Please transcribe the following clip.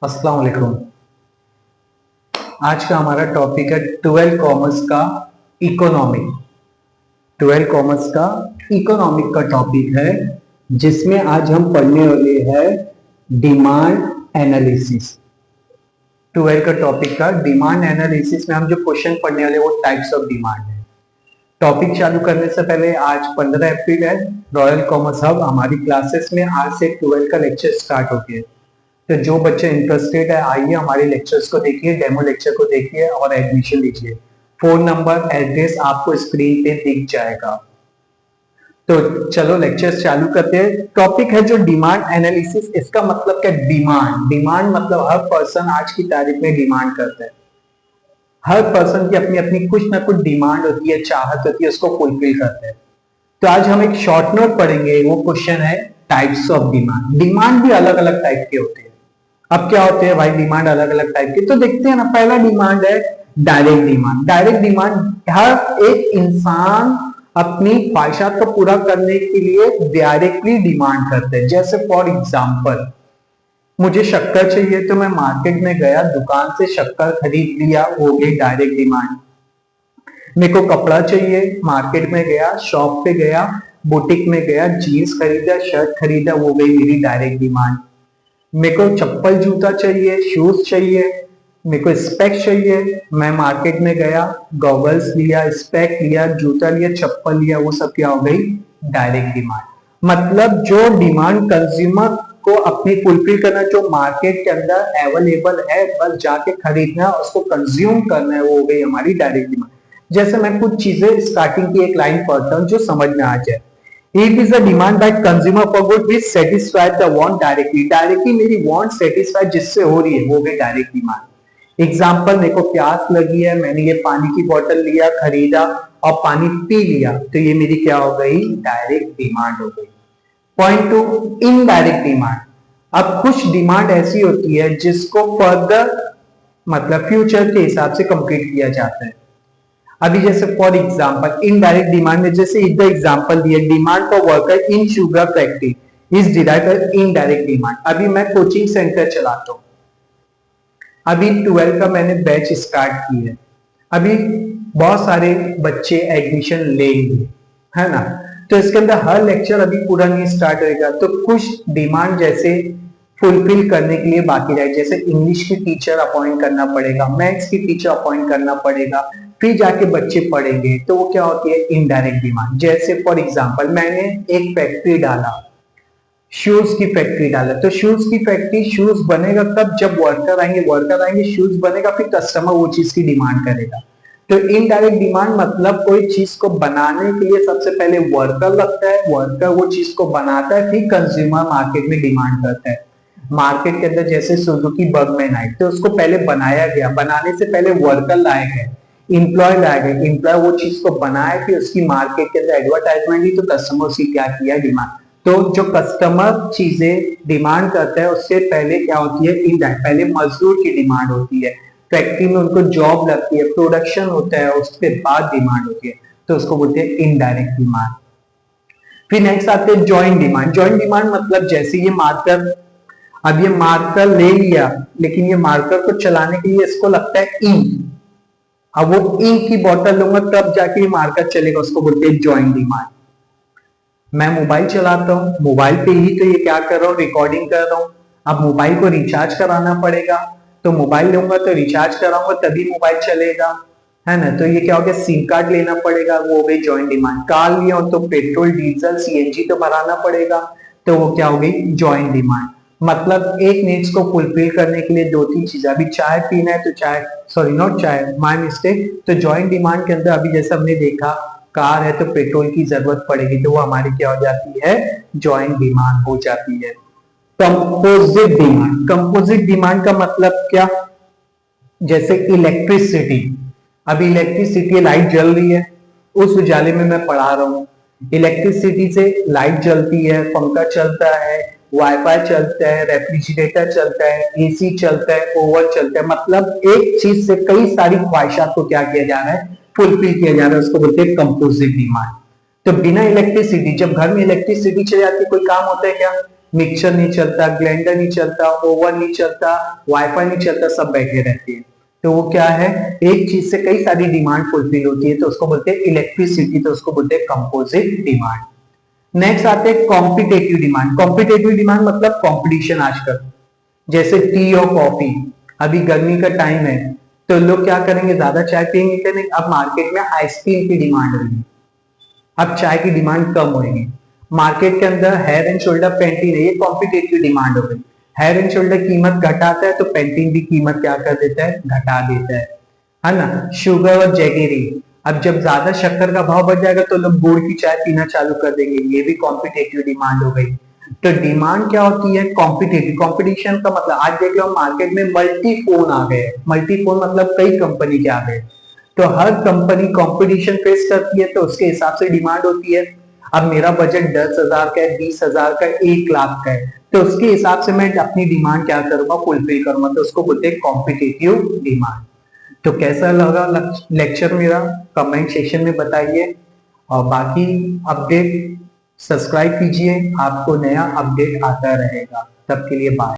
अस्सलाम वालेकुम। आज का हमारा टॉपिक है ट्वेल्थ कॉमर्स का इकोनॉमिक। ट्वेल्थ कॉमर्स का इकोनॉमिक का टॉपिक है जिसमें आज हम पढ़ने वाले हैं डिमांड एनालिसिस। ट्वेल्थ का टॉपिक का डिमांड एनालिसिस में हम जो क्वेश्चन पढ़ने वाले वो टाइप्स ऑफ डिमांड है। टॉपिक चालू करने से पहले आज 15 अप्रैल है, रॉयल कॉमर्स हब हमारी क्लासेस में आज से 12 का लेक्चर स्टार्ट हो गया। तो जो बच्चे इंटरेस्टेड है आइए हमारे लेक्चर्स को देखिए, डेमो लेक्चर को देखिए और एडमिशन लीजिए। फोन नंबर एड्रेस आपको स्क्रीन पे दिख जाएगा। तो चलो लेक्चर्स चालू करते हैं। टॉपिक है जो डिमांड एनालिसिस। इसका मतलब क्या? डिमांड मतलब हर पर्सन आज की तारीख में डिमांड करता है। हर पर्सन की अपनी अपनी कुछ ना कुछ डिमांड होती है, चाहत होती है, उसको फुलफिल करते हैं। तो आज हम एक शॉर्ट नोट पढ़ेंगे, वो क्वेश्चन है टाइप्स ऑफ डिमांड। डिमांड भी अलग अलग टाइप के होते हैं। अब क्या होते हैं भाई डिमांड अलग अलग टाइप के? तो देखते हैं ना। पहला डिमांड है डायरेक्ट डिमांड। डायरेक्ट डिमांड हर एक इंसान अपनी ख्वाहिशात को पूरा करने के लिए डायरेक्टली डिमांड करते हैं। जैसे फॉर एग्जांपल मुझे शक्कर चाहिए तो मैं मार्केट में गया, दुकान से शक्कर खरीद लिया, हो गई डायरेक्ट डिमांड। मेरे को कपड़ा चाहिए, मार्केट में गया, शॉप पे गया, बुटीक में गया, जीन्स खरीदा, शर्ट खरीदा, वो गई मेरी डायरेक्ट डिमांड। मेरे को चप्पल जूता चाहिए, शूज चाहिए, मेरे को स्पेक्स चाहिए, मैं मार्केट में गया, गॉगल्स लिया, स्पेक लिया, जूता लिया, चप्पल लिया, वो सब क्या हो गई? Direct demand. मतलब जो डिमांड कंज्यूमर को अपनी फुलफिल करना, जो मार्केट के अंदर अवेलेबल है, बस जाके खरीदना, उसको कंज्यूम करना है, वो हो गई हमारी डायरेक्ट डिमांड। जैसे मैं कुछ चीजें स्टार्टिंग की एक लाइन पढ़ता हूँ जो समझ में आ जाए। It is a demand by consumer for good which satisfies the want directly. Directly मेरी want satisfy जिससे हो रही है वो गई डायरेक्ट डिमांड। एग्जाम्पल, मेरे को प्यास लगी है, मैंने ये पानी की बोतल लिया, खरीदा और पानी पी लिया, तो ये मेरी क्या हो गई? डायरेक्ट डिमांड हो गई। Point two, indirect demand. अब कुछ डिमांड ऐसी होती है जिसको फर्दर मतलब फ्यूचर के हिसाब से कंप्लीट किया जाता है। अभी जैसे फॉर एग्जांपल इनडायरेक्ट डिमांड में जैसे इधर एग्जांपल दिया, demand for worker in sugar factory is derived as indirect demand. अभी मैं कोचिंग सेंटर चलाता हूँ, अभी 12 का मैंने बैच स्टार्ट की है, अभी बहुत सारे बच्चे एडमिशन लेंगे, है ना? तो इसके अंदर हर लेक्चर अभी पूरा नहीं स्टार्ट होगा, तो कुछ डिमांड जैसे फुलफिल करने के लिए बाकी रहे। जैसे इंग्लिश की टीचर अपॉइंट करना पड़ेगा, मैथ्स की टीचर अपॉइंट करना पड़ेगा, फिर जाके बच्चे पढ़ेंगे, तो वो क्या होती है? Indirect demand. जैसे फॉर एग्जांपल मैंने एक फैक्ट्री डाला, शूज की फैक्ट्री डाला, तो शूज की फैक्ट्री, शूज बनेगा कब? जब वर्कर आएंगे शूज बनेगा, फिर कस्टमर वो चीज की डिमांड करेगा। तो इनडायरेक्ट डिमांड मतलब कोई चीज को बनाने के लिए सबसे पहले वर्कर लगता है, वर्कर वो चीज को बनाता है, फिर कंज्यूमर मार्केट में डिमांड करता है। मार्केट के अंदर जैसे सुजुकी बर्गमैन आई, तो उसको पहले बनाया गया, बनाने से पहले वर्कर लाए गए, इंप्लॉय लाए गए, इंप्लॉय वो चीज को बनाया, फिर उसकी मार्केट के अंदर एडवर्टाइजमेंट दी, तो कस्टमर उसकी क्या किया? डिमांड। तो जो कस्टमर चीजें डिमांड करता है उससे पहले क्या होती है? इनडायरेक्ट। पहले मजदूर की डिमांड होती है, फैक्ट्री में उनको जॉब लगती है, प्रोडक्शन होता है, उसके बाद डिमांड होती है, तो उसको बोलते हैं इनडायरेक्ट डिमांड। फिर नेक्स्ट आते हैं जॉइंट डिमांड। जॉइंट डिमांड मतलब जैसे ये मार्कर, अब ये मार्कर ले लिया, लेकिन ये मार्कर को चलाने के लिए इसको लगता है इंक, अब वो इंक की बोतल लूंगा तब जाके ये मार्कर चलेगा, उसको बोलते हैं जॉइंट डिमांड। मैं मोबाइल चलाता हूँ, मोबाइल पे ही तो ये क्या कर रहा हूँ? रिकॉर्डिंग कर रहा हूँ। अब मोबाइल को रिचार्ज कराना पड़ेगा, तो मोबाइल लूंगा तो रिचार्ज कराऊंगा तभी मोबाइल चलेगा, है ना? तो ये क्या हो गया? सिम कार्ड लेना पड़ेगा, वो हो गई जॉइंट डिमांड। कार लिया तो पेट्रोल, डीजल, सीएनजी तो भराना पड़ेगा, तो वो क्या हो गई? Joint demand. मतलब एक नीड्स को फुलफिल करने के लिए दो तीन चीजें, अभी चाय पीना है तो चाय, सॉरी नॉट चाय, माय मिस्टेक। तो जॉइंट डिमांड के अंदर अभी जैसे हमने देखा कार है तो पेट्रोल की जरूरत पड़ेगी, तो वो हमारी क्या हो जाती है? जॉइंट डिमांड हो जाती है। Composite demand. कंपोजिट डिमांड का मतलब क्या? जैसे इलेक्ट्रिसिटी, अभी इलेक्ट्रिसिटी लाइट जल रही है, उस उजाले में मैं पढ़ा रहा हूँ, इलेक्ट्रिसिटी से लाइट जलती है, पंखा चलता है, वाईफाई चलता है, रेफ्रिजरेटर चलता है, एसी चलता है, ओवन चलता है। मतलब एक चीज से कई सारी ख्वाहिशात को क्या किया जा रहा है? फुलफिल किया जा रहा है, उसको बोलते हैं कंपोजिट डिमांड। तो बिना इलेक्ट्रिसिटी, जब घर में इलेक्ट्रिसिटी चली जाती है कोई काम होता है क्या? मिक्सचर नहीं चलता, ग्राइंडर नहीं चलता, ओवन नहीं चलता, वाईफाई नहीं चलता, सब बैठे रहते हैं। तो वो क्या है, एक चीज से कई सारी डिमांड फुलफिल होती है, तो उसको बोलते हैं इलेक्ट्रिसिटी, तो उसको बोलते हैं कंपोजिट डिमांड। नेक्स्ट आते हैं कॉम्पिटेटिव डिमांड। कॉम्पिटेटिव डिमांड मतलब कॉम्पिटिशन आजकल, जैसे टी और कॉफी, अभी गर्मी का टाइम है तो लोग क्या करेंगे, ज्यादा चाय पियेंगे क्या नहीं, अब मार्केट में आइसक्रीम की डिमांड होगी, अब चाय की डिमांड कम होगी। मार्केट के अंदर हेयर एंड शोल्डर पेंटीन है, ये कॉम्पिटेटिव डिमांड हो गई। हेयर एंड शोल्डर कीमत घटाता है तो पेंटीन भी कीमत क्या कर देता है, घटा देता है ना। शुगर और जैगरी, अब जब ज्यादा शक्कर का भाव बढ़ जाएगा तो लोग गुड़ की चाय पीना चालू कर देंगे, ये भी कॉम्पिटेटिव डिमांड हो गई। तो डिमांड क्या होती है, कॉम्पिटेटिव। कॉम्पिटिशन का मतलब आज देख लो मार्केट में मल्टी फोन आ गए, मल्टी फोन मतलब कई कंपनी के आ गए, तो हर कंपनी कंपटीशन फेस करती है तो उसके हिसाब से डिमांड होती है। अब मेरा बजट 10,000 का है, 20,000 का है, 1 लाख का है, तो उसके हिसाब से मैं अपनी डिमांड क्या करूंगा, फुलफिल करूंगा, तो उसको बोलते हैं कॉम्पिटिटिव डिमांड। तो कैसा लगा लेक्चर मेरा, कमेंट सेक्शन में बताइए, और बाकी अपडेट सब्सक्राइब कीजिए, आपको नया अपडेट आता रहेगा। तब के लिए बाय।